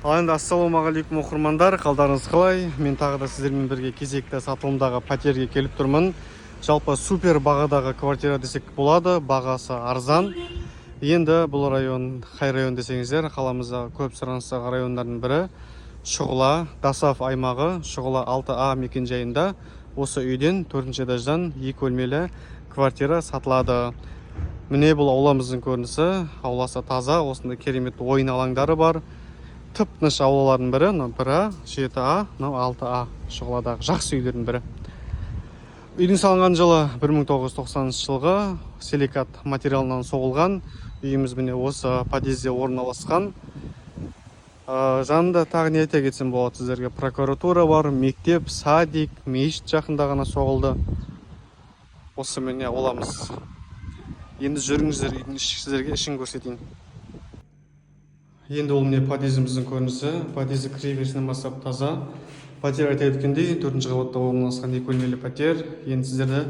Ал енді ассалаумағалейкум оқырмандар, қалдарыңыз қалай? Мен тағы да сіздермен бірге кезекті сатылымдағы пәтерге келіп тұрмын. Жалпы супер бағадағы квартира десек болады, бағасы арзан. Енді бұл район қай район десеңіздер, қаламызда көп сұраныстағы райондардың бірі Шұғыла Дасаф аймағы, Шұғыла 6А мекенжайында. Осы үйден 4-ші этаждан 2 бөлмелі квартира сатылады. Міне бұл ауламыздың көрінісі. Ауласы таза, осындай керемет ойын алаңдары бар. Тып-тыныш аулалардың бірі, бірі 7А, 6А Шұғыладағы жақсы үйлердің бірі. Үйдің салынған жылы 1990 жылғы силикат материалынан соғылған. Үйіміз міне осы подъезде орналасқан. Жанында тағы не айта кетсем болады сіздерге, прокуратура бар, мектеп, садик, мешіт жақында ғана соғылды. Осы міне ауламыз. Енді жүріңіздер, үйдің сіздерге ішін көрсетейін. Енді ол міне подъездіміздің көрінісі. Подъезді кіреберісінен бастап таза. Пәтер айта өткендей 4-ші қабатта орналасқан 2 бөлмелі пәтер. Енді сіздерді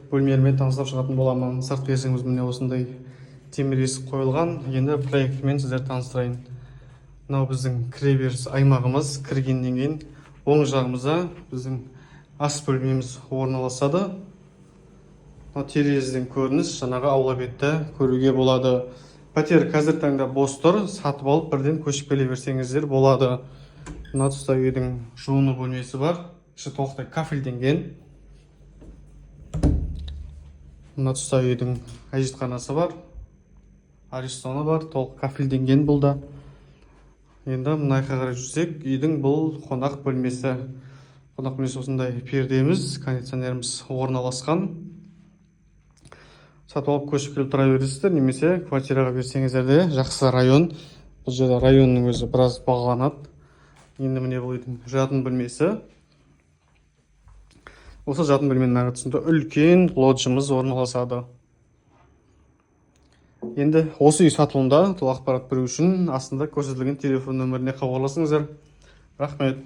бөлмелермен таныстырып шығатын боламын. Сырт есігіміз міне осындай темір есік қойылған. Енді проектімен сіздерді таныстырайын. Мынау біздің кіреберіс аймағымыз. Кіргеннен кейін оң жағымызда біздің ас бөлмеміз орналасады. Терезеден көрініс, жаңағы аула бетті көруге болады. Пәтер қазір таңда бос тұр, сатып алып бірден көшіп келе берсеңіздер болады. Мына тұста үйдің жуыны бөлмесі бар, іші толықтай кафельденген. Мына тұста үйдің әжетханасы бар, арестоны бар, толық кафельденген бұл да. Енді мына жаққа қарай жүрсек, үйдің бұл қонақ бөлмесі. Қонақ бөлмесі осындай пердеміз, кондиционеріміз орналасқан. Сатып алып көшіп келіп тұра бересіздер, немесе квартираға берсеңіздер де жақсы район. Бұл жерде районның өзі біраз бағаланады. Енді міне бұл үйдің жатын бөлмесі. Осы жатын бөлменің ар тұсында үлкен лоджиямыз орналасады. Енді осы үй сатылымда толық ақпарат беру үшін астында көрсетілген телефон нөміріне хабарласыңыздар. Рахмет.